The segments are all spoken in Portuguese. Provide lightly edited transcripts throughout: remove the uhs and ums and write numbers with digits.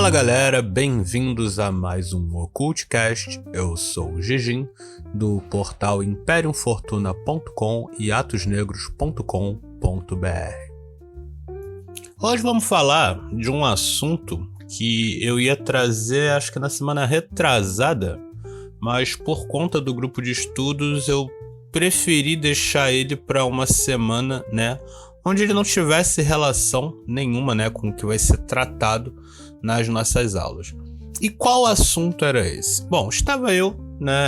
Fala galera, bem-vindos a mais um Occultcast. Eu sou o Gigim, do portal imperiumfortuna.com e atosnegros.com.br. Hoje vamos falar de um assunto que eu ia trazer acho que na semana retrasada, mas por conta do grupo de estudos eu preferi deixar ele para uma semana, onde ele não tivesse relação nenhuma, com o que vai ser tratado nas nossas aulas. E qual assunto era esse? Bom, estava eu,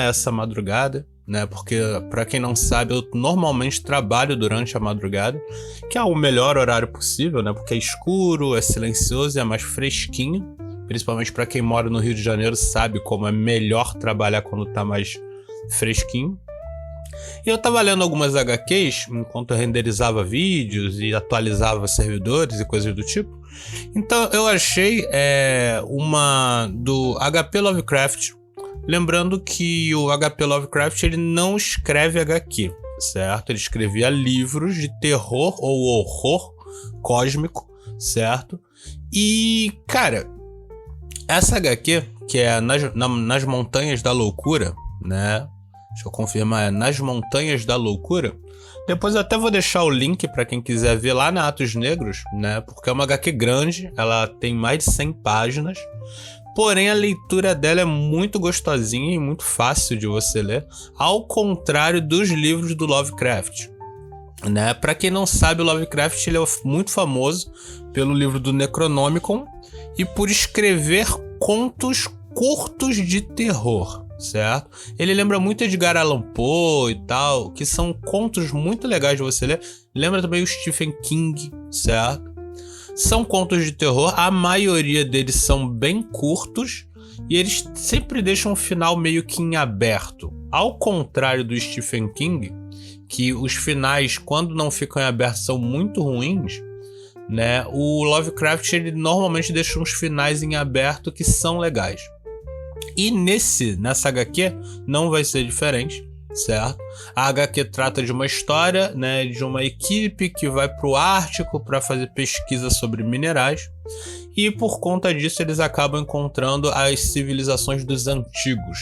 essa madrugada, porque para quem não sabe, eu normalmente trabalho durante a madrugada, que é o melhor horário possível, porque é escuro, é silencioso e é mais fresquinho. Principalmente para quem mora no Rio de Janeiro sabe como é melhor trabalhar quando tá mais fresquinho. E eu tava lendo algumas HQs enquanto eu renderizava vídeos e atualizava servidores e coisas do tipo. Então eu achei uma do HP Lovecraft. Lembrando que o HP Lovecraft ele não escreve HQ, certo? Ele escrevia livros de terror ou horror cósmico, certo? E, cara, essa HQ, que é nas Montanhas da Loucura, deixa eu confirmar, é Nas Montanhas da Loucura. Depois eu até vou deixar o link para quem quiser ver lá na Atos Negros, porque é uma HQ grande, ela tem mais de 100 páginas. Porém, a leitura dela é muito gostosinha e muito fácil de você ler, ao contrário dos livros do Lovecraft. Para quem não sabe, o Lovecraft ele é muito famoso pelo livro do Necronomicon e por escrever contos curtos de terror, certo? Ele lembra muito Edgar Allan Poe e tal, que são contos muito legais de você ler. Lembra também o Stephen King, certo? São contos de terror, a maioria deles são bem curtos e eles sempre deixam um final meio que em aberto. Ao contrário do Stephen King, que os finais, quando não ficam em aberto, são muito ruins, o Lovecraft ele normalmente deixa uns finais em aberto que são legais. E nessa HQ não vai ser diferente, certo? A HQ trata de uma história, de uma equipe que vai para o Ártico para fazer pesquisa sobre minerais. E por conta disso eles acabam encontrando as civilizações dos antigos,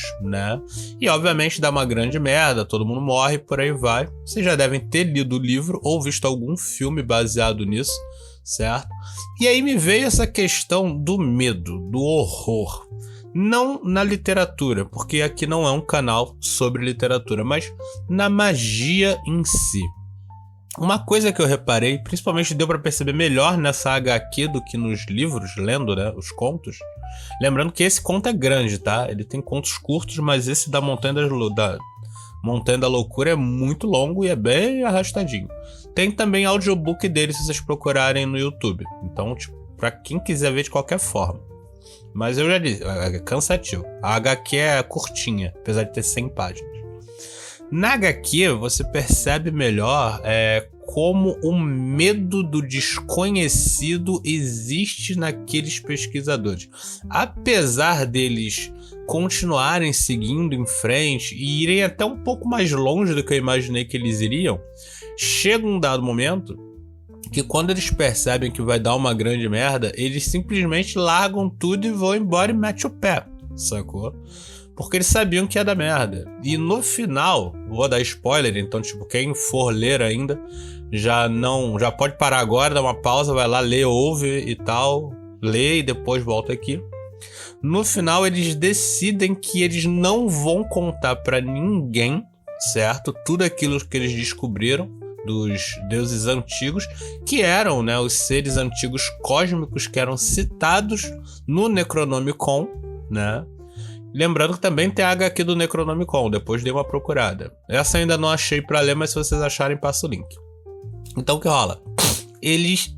E obviamente dá uma grande merda, todo mundo morre, por aí vai. Vocês já devem ter lido o livro ou visto algum filme baseado nisso, certo? E aí me veio essa questão do medo, do horror. Não na literatura, porque aqui não é um canal sobre literatura, mas na magia em si. Uma coisa que eu reparei, principalmente deu para perceber melhor nessa HQ do que nos livros, lendo, os contos. Lembrando que esse conto é grande, tá? Ele tem contos curtos, mas esse da Montanha da Loucura é muito longo e é bem arrastadinho. Tem também audiobook dele se vocês procurarem no YouTube. Então, pra quem quiser ver de qualquer forma. Mas eu já disse, é cansativo. A HQ é curtinha, apesar de ter 100 páginas. Na HQ, você percebe melhor como o medo do desconhecido existe naqueles pesquisadores. Apesar deles continuarem seguindo em frente e irem até um pouco mais longe do que eu imaginei que eles iriam, chega um dado momento que quando eles percebem que vai dar uma grande merda, eles simplesmente largam tudo e vão embora e metem o pé, sacou? Porque eles sabiam que ia dar merda. E no final, vou dar spoiler, então quem for ler ainda, já pode parar agora, dar uma pausa, vai lá, lê, ouve e tal, lê e depois volta aqui. No final eles decidem que eles não vão contar pra ninguém, certo? Tudo aquilo que eles descobriram dos deuses antigos, que eram, os seres antigos cósmicos que eram citados no Necronomicon, Lembrando que também tem a HQ do Necronomicon, depois dei uma procurada. Essa eu ainda não achei pra ler, mas se vocês acharem, passa o link. Então o que rola? Eles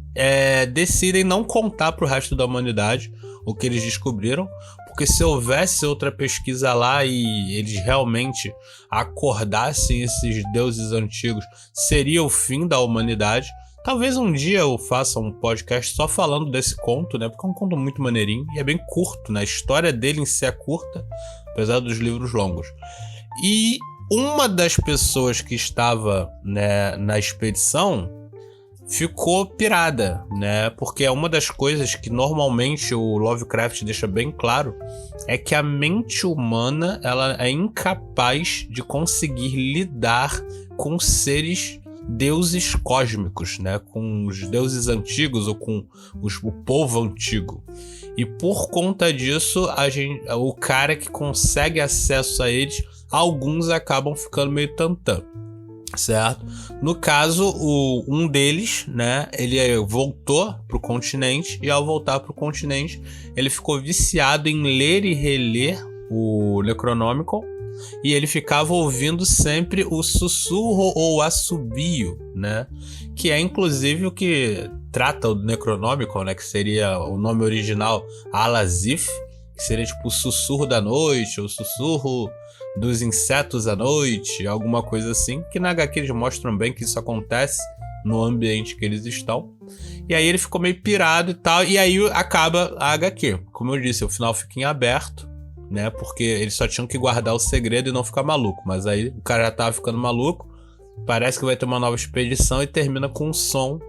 decidem não contar pro resto da humanidade o que eles descobriram, porque se houvesse outra pesquisa lá e eles realmente acordassem esses deuses antigos, seria o fim da humanidade. Talvez um dia eu faça um podcast só falando desse conto, porque é um conto muito maneirinho e é bem curto, A história dele em si é curta, apesar dos livros longos. E uma das pessoas que estava na expedição ficou pirada, né? Porque é uma das coisas que normalmente o Lovecraft deixa bem claro, é que a mente humana ela é incapaz de conseguir lidar com seres deuses cósmicos, né? Com os deuses antigos ou com o povo antigo. E por conta disso, o cara que consegue acesso a eles, alguns acabam ficando meio tantã. Certo? No caso, um deles, né, ele voltou pro continente e ao voltar pro continente, ele ficou viciado em ler e reler o Necronomicon e ele ficava ouvindo sempre o sussurro ou assobio, né, que é inclusive o que trata o Necronomicon, né, que seria o nome original Alazif, que seria tipo o sussurro da noite, o sussurro dos insetos à noite, alguma coisa assim, que na HQ eles mostram bem que isso acontece no ambiente que eles estão. E aí ele ficou meio pirado e tal, e aí acaba a HQ. Como eu disse, o final fica em aberto, né, porque eles só tinham que guardar o segredo e não ficar maluco, mas aí o cara já tava ficando maluco, parece que vai ter uma nova expedição e termina com o som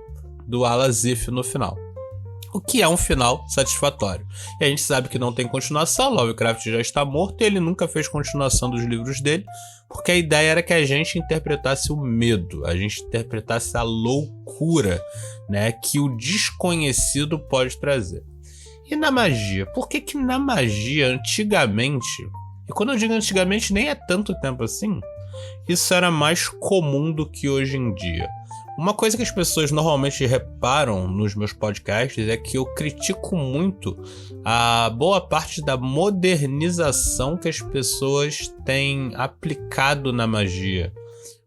do Alazif no final. O que é um final satisfatório. E a gente sabe que não tem continuação, Lovecraft já está morto e ele nunca fez continuação dos livros dele, porque a ideia era que a gente interpretasse o medo, a gente interpretasse a loucura, né, que o desconhecido pode trazer. E na magia? Por que que na magia, antigamente, e quando eu digo antigamente nem é tanto tempo assim, isso era mais comum do que hoje em dia? Uma coisa que as pessoas normalmente reparam nos meus podcasts é que eu critico muito a boa parte da modernização que as pessoas têm aplicado na magia.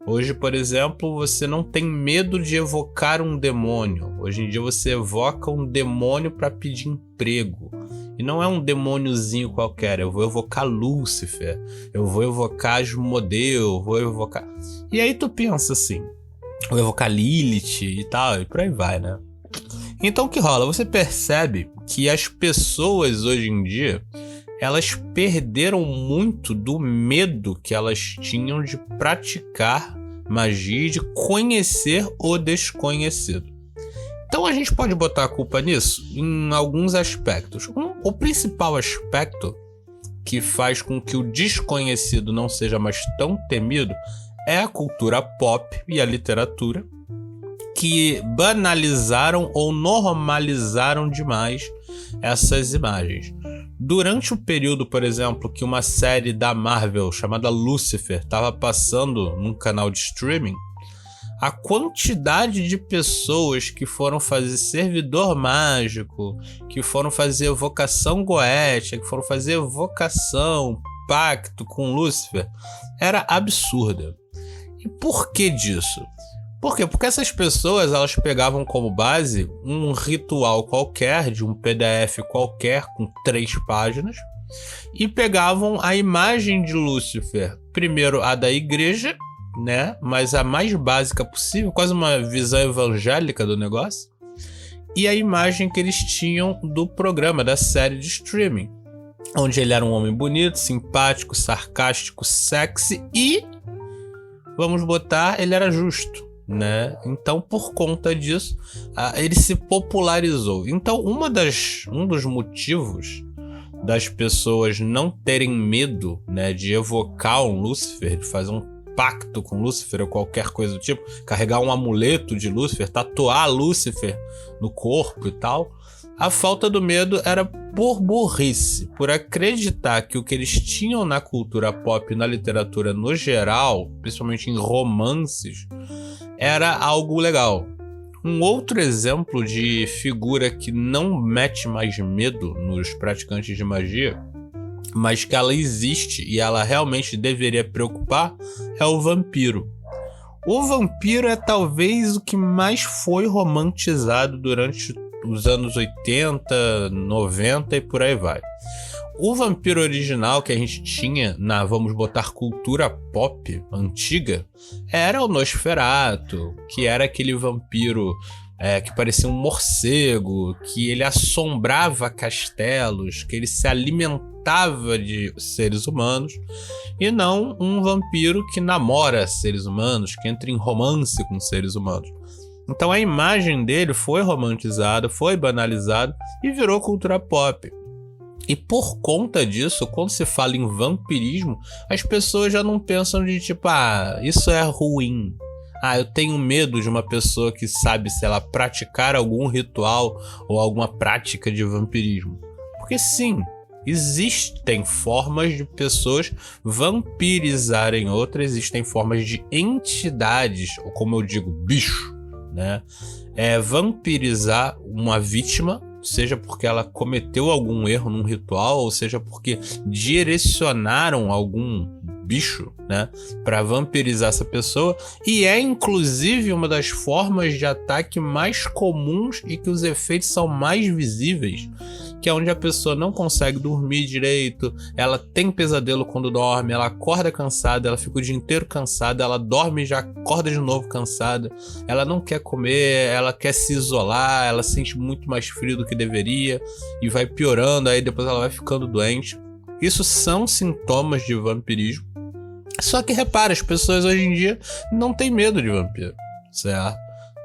Hoje, por exemplo, você não tem medo de evocar um demônio. Hoje em dia você evoca um demônio para pedir emprego. E não é um demôniozinho qualquer, eu vou evocar Lúcifer, eu vou evocar Asmodeu, eu vou evocar... E aí tu pensa assim, vou evocar Lilith e tal, e por aí vai, né? Então o que rola? Você percebe que as pessoas hoje em dia, elas perderam muito do medo que elas tinham de praticar magia e de conhecer o desconhecido. Então a gente pode botar a culpa nisso em alguns aspectos. O principal aspecto que faz com que o desconhecido não seja mais tão temido é a cultura pop e a literatura, que banalizaram ou normalizaram demais essas imagens. Durante o período, por exemplo, que uma série da Marvel chamada Lucifer estava passando num canal de streaming, a quantidade de pessoas que foram fazer servidor mágico, que foram fazer evocação goética, que foram fazer evocação, pacto com Lúcifer, era absurda. E por que disso? Por quê? Porque essas pessoas elas pegavam como base um ritual qualquer, de um PDF qualquer com 3 páginas, e pegavam a imagem de Lúcifer, primeiro a da igreja, né? Mas a mais básica possível, quase uma visão evangélica do negócio, e a imagem que eles tinham do programa, da série de streaming, onde ele era um homem bonito, simpático, sarcástico, sexy e, vamos botar, ele era justo, né? Então, por conta disso, ele se popularizou. Então, um dos motivos das pessoas não terem medo, né, de evocar um Lúcifer, de fazer um pacto com Lúcifer ou qualquer coisa do tipo, carregar um amuleto de Lúcifer, tatuar Lúcifer no corpo e tal, a falta do medo era por burrice, por acreditar que o que eles tinham na cultura pop e na literatura no geral, principalmente em romances, era algo legal. Um outro exemplo de figura que não mete mais medo nos praticantes de magia, mas que ela existe e ela realmente deveria preocupar, é o vampiro. O vampiro é talvez o que mais foi romantizado durante os anos 80, 90 e por aí vai. O vampiro original que a gente tinha na, vamos botar, cultura pop antiga, era o Nosferatu, que era aquele vampiro que parecia um morcego, que ele assombrava castelos, que ele se alimentava de seres humanos, e não um vampiro que namora seres humanos, que entra em romance com seres humanos. Então a imagem dele foi romantizada, foi banalizada e virou cultura pop. E por conta disso, quando se fala em vampirismo, as pessoas já não pensam de tipo, isso é ruim. Eu tenho medo de uma pessoa que sabe, se ela praticar algum ritual ou alguma prática de vampirismo. Porque sim, existem formas de pessoas vampirizarem outras, existem formas de entidades, ou como eu digo, bicho, né? Vampirizar uma vítima, seja porque ela cometeu algum erro num ritual, ou seja porque direcionaram algum bicho, né, para vampirizar essa pessoa, e é inclusive uma das formas de ataque mais comuns e que os efeitos são mais visíveis, que é onde a pessoa não consegue dormir direito, ela tem pesadelo quando dorme, ela acorda cansada, ela fica o dia inteiro cansada, ela dorme e já acorda de novo cansada, ela não quer comer, ela quer se isolar, ela sente muito mais frio do que deveria e vai piorando, aí depois ela vai ficando doente. Isso são sintomas de vampirismo. Só que repara, as pessoas hoje em dia não têm medo de vampiro, certo?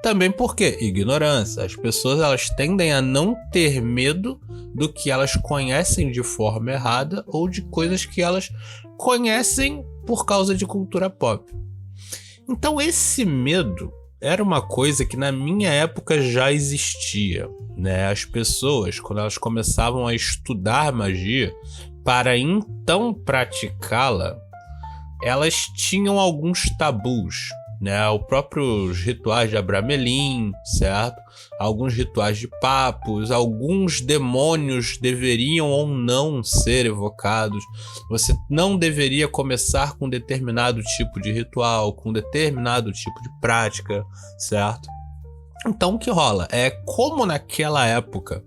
Também porque ignorância. As pessoas elas tendem a não ter medo do que elas conhecem de forma errada ou de coisas que elas conhecem por causa de cultura pop. Então esse medo era uma coisa que na minha época já existia, né? As pessoas, quando elas começavam a estudar magia, para então praticá-la, elas tinham alguns tabus, né? Os próprios rituais de Abramelin, certo? Alguns rituais de papos, alguns demônios deveriam ou não ser evocados. Você não deveria começar com determinado tipo de ritual, com determinado tipo de prática, certo? Então o que rola? Como naquela época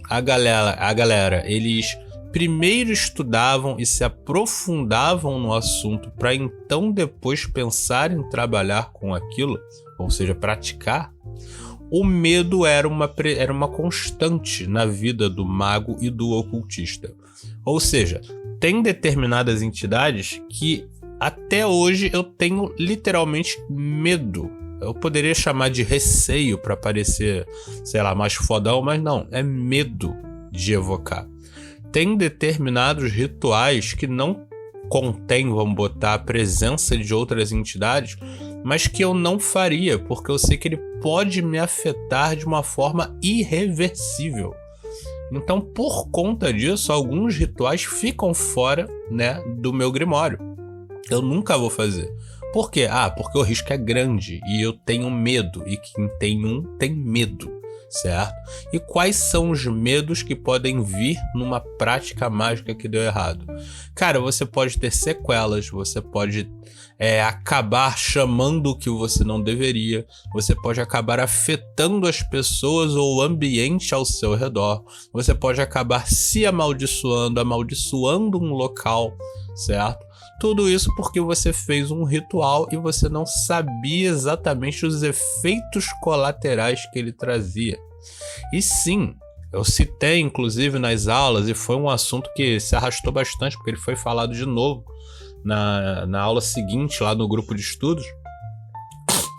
a galera, eles primeiro estudavam e se aprofundavam no assunto para então depois pensar em trabalhar com aquilo, ou seja, praticar, o medo era uma constante na vida do mago e do ocultista. Ou seja, tem determinadas entidades que até hoje eu tenho literalmente medo. Eu poderia chamar de receio para parecer, sei lá, mais fodão, mas não, é medo de evocar. Tem determinados rituais que não contém, vamos botar, a presença de outras entidades, mas que eu não faria, porque eu sei que ele pode me afetar de uma forma irreversível. Então, por conta disso, alguns rituais ficam fora, né, do meu grimório. Eu nunca vou fazer. Por quê? Porque o risco é grande e eu tenho medo, e quem tem medo. Certo? E quais são os medos que podem vir numa prática mágica que deu errado? Cara, você pode ter sequelas, você pode acabar chamando o que você não deveria, você pode acabar afetando as pessoas ou o ambiente ao seu redor, você pode acabar se amaldiçoando um local, certo? Tudo isso porque você fez um ritual e você não sabia exatamente os efeitos colaterais que ele trazia. E sim, eu citei inclusive nas aulas, e foi um assunto que se arrastou bastante, porque ele foi falado de novo na aula seguinte, lá no grupo de estudos,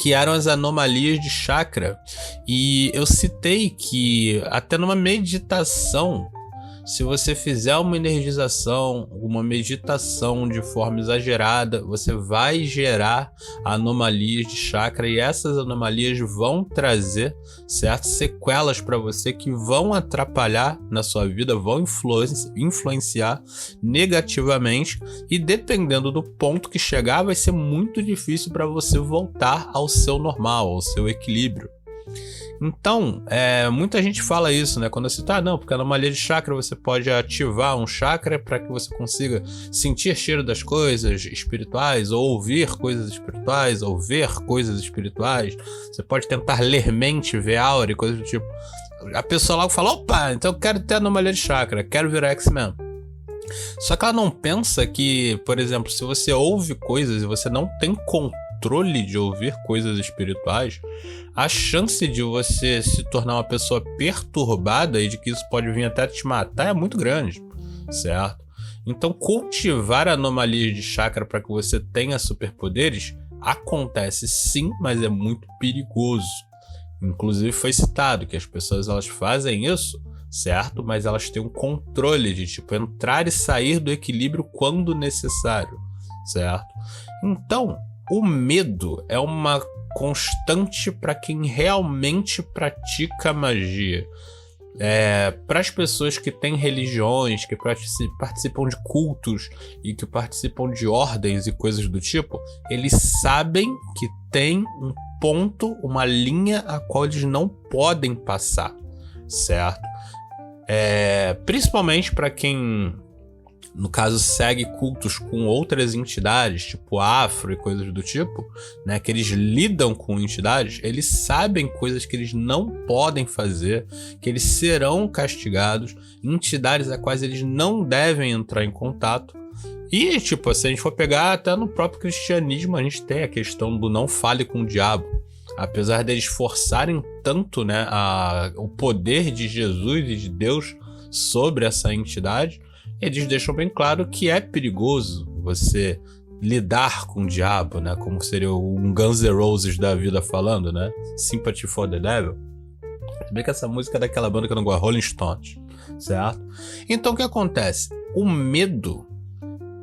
que eram as anomalias de chakra. E eu citei que até numa meditação, se você fizer uma energização, uma meditação de forma exagerada, você vai gerar anomalias de chakra, e essas anomalias vão trazer certas sequelas para você que vão atrapalhar na sua vida, vão influenciar negativamente, e dependendo do ponto que chegar, vai ser muito difícil para você voltar ao seu normal, ao seu equilíbrio. Então, muita gente fala isso, né? Quando você não, porque a anomalia de chakra você pode ativar um chakra para que você consiga sentir cheiro das coisas espirituais, ou ouvir coisas espirituais, ou ver coisas espirituais. Você pode tentar ler mente, ver aura e coisas do tipo. A pessoa logo fala, opa, então eu quero ter anomalia de chakra, quero virar X-Men. Só que ela não pensa que, por exemplo, se você ouve coisas e você não tem controle de ouvir coisas espirituais, a chance de você se tornar uma pessoa perturbada e de que isso pode vir até te matar é muito grande, certo? Então, cultivar anomalias de chakra para que você tenha superpoderes acontece sim, mas é muito perigoso. Inclusive foi citado que as pessoas elas fazem isso, certo? Mas elas têm um controle de tipo entrar e sair do equilíbrio quando necessário, certo? Então, o medo é uma constante para quem realmente pratica magia. Para as pessoas que têm religiões, que participam de cultos e que participam de ordens e coisas do tipo, eles sabem que tem um ponto, uma linha a qual eles não podem passar, certo? Principalmente para quem, no caso, segue cultos com outras entidades, tipo afro e coisas do tipo, né, que eles lidam com entidades, eles sabem coisas que eles não podem fazer, que eles serão castigados, entidades a quais eles não devem entrar em contato. E, tipo, se a gente for pegar até no próprio cristianismo, a gente tem a questão do não fale com o diabo. Apesar deles forçarem tanto, né, o poder de Jesus e de Deus sobre essa entidade, eles deixam bem claro que é perigoso você lidar com o diabo, né? Como seria um Guns N' Roses da vida falando, né? Sympathy for the Devil. Se bem que essa música é daquela banda que eu não gosto, Rolling Stones, certo? Então o que acontece? O medo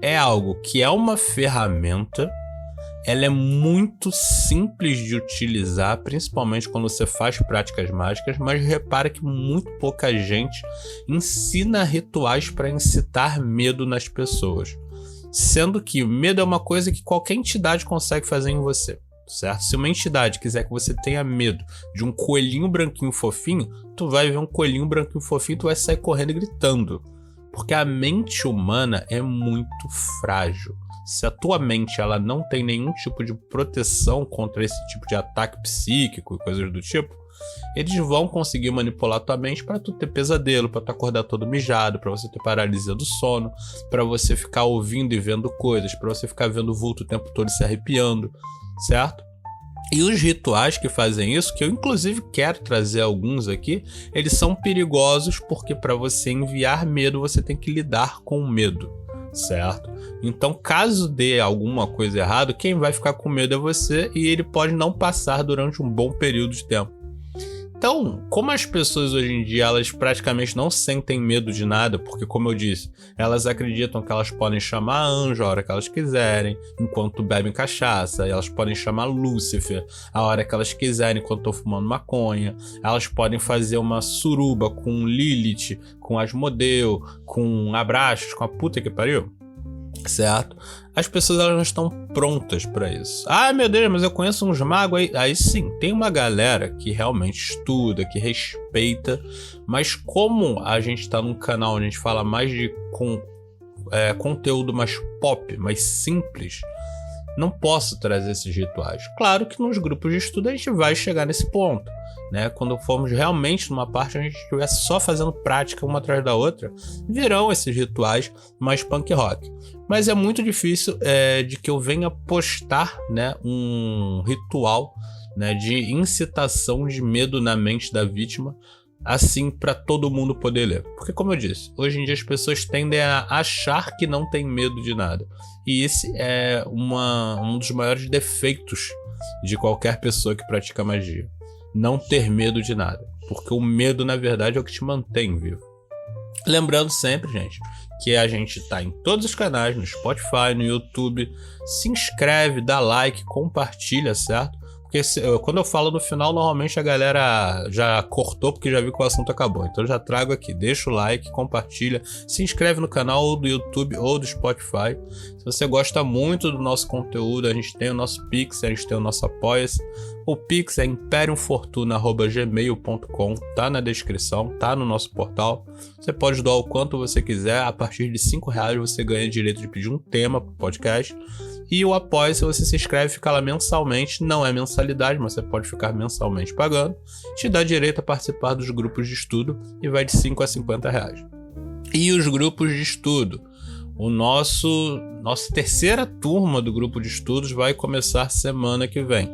é algo que é uma ferramenta, ela é muito simples de utilizar, principalmente quando você faz práticas mágicas, mas repara que muito pouca gente ensina rituais para incitar medo nas pessoas. Sendo que o medo é uma coisa que qualquer entidade consegue fazer em você, certo? Se uma entidade quiser que você tenha medo de um coelhinho branquinho fofinho, tu vai ver um coelhinho branquinho fofinho e tu vai sair correndo e gritando. Porque a mente humana é muito frágil. Se a tua mente ela não tem nenhum tipo de proteção contra esse tipo de ataque psíquico e coisas do tipo, eles vão conseguir manipular tua mente para tu ter pesadelo, para tu acordar todo mijado, para você ter paralisia do sono, para você ficar ouvindo e vendo coisas, para você ficar vendo o vulto o tempo todo e se arrepiando, certo? E os rituais que fazem isso, que eu inclusive quero trazer alguns aqui, eles são perigosos porque para você enviar medo, você tem que lidar com o medo, certo? Então, caso dê alguma coisa errada, quem vai ficar com medo é você e ele pode não passar durante um bom período de tempo. Então, como as pessoas hoje em dia, elas praticamente não sentem medo de nada, porque como eu disse, elas acreditam que elas podem chamar anjo a hora que elas quiserem, enquanto bebem cachaça, elas podem chamar Lúcifer a hora que elas quiserem, enquanto estão fumando maconha, elas podem fazer uma suruba com Lilith, com Asmodeu, com Abraxas, com a puta que pariu, certo? As pessoas elas não estão prontas para isso. Ah, meu Deus, mas eu conheço uns magos aí. Aí sim, tem uma galera que realmente estuda, que respeita, mas como a gente tá num canal onde a gente fala mais de conteúdo mais pop, mais simples, não posso trazer esses rituais. Claro que nos grupos de estudo a gente vai chegar nesse ponto, né? Quando formos realmente numa parte onde a gente estiver só fazendo prática uma atrás da outra, virão esses rituais mais punk rock. Mas é muito difícil de que eu venha postar, né, um ritual, né, de incitação de medo na mente da vítima, assim para todo mundo poder ler. Porque como eu disse, hoje em dia as pessoas tendem a achar que não tem medo de nada. E esse é um dos maiores defeitos de qualquer pessoa que pratica magia. Não ter medo de nada. Porque o medo, na verdade, é o que te mantém vivo. Lembrando sempre, gente, que a gente tá em todos os canais, no Spotify, no YouTube. Se inscreve, dá like, compartilha, certo? Porque quando eu falo no final, normalmente a galera já cortou porque já viu que o assunto acabou. Então eu já trago aqui, deixa o like, compartilha, se inscreve no canal ou do YouTube ou do Spotify. Se você gosta muito do nosso conteúdo, a gente tem o nosso Pix, a gente tem o nosso Apoia-se. O Pix é imperiumfortuna@gmail.com, tá na descrição, tá no nosso portal. Você pode doar o quanto você quiser, a partir de R$5 você ganha direito de pedir um tema pro podcast. E o Apoia, se você se inscreve, fica lá mensalmente, não é mensalidade, mas você pode ficar mensalmente pagando, te dá direito a participar dos grupos de estudo e vai de R$5 a R$50. E os grupos de estudo? Nossa terceira turma do grupo de estudos vai começar semana que vem.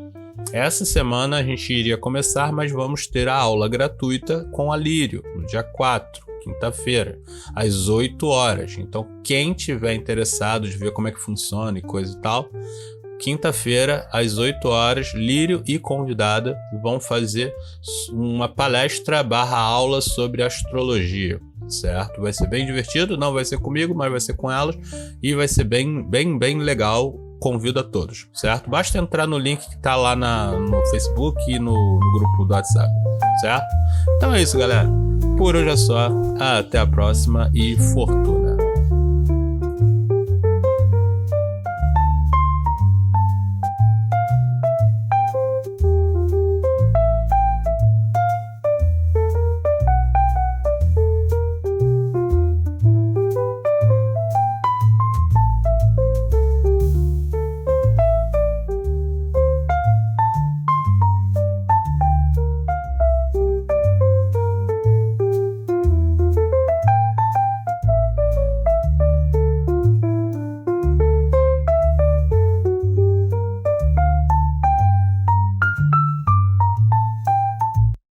Essa semana a gente iria começar, mas vamos ter a aula gratuita com a Lírio, no dia 4, quinta-feira, às 8 horas. Então, quem tiver interessado de ver como é que funciona e coisa e tal, quinta-feira, às 8 horas, Lírio e convidada vão fazer uma palestra / aula sobre astrologia, certo? Vai ser bem divertido, não vai ser comigo, mas vai ser com elas e vai ser bem legal. Convido a todos, certo? Basta entrar no link que tá lá no Facebook e no grupo do WhatsApp, certo? Então é isso, galera. Por hoje é só. Até a próxima e fortuna.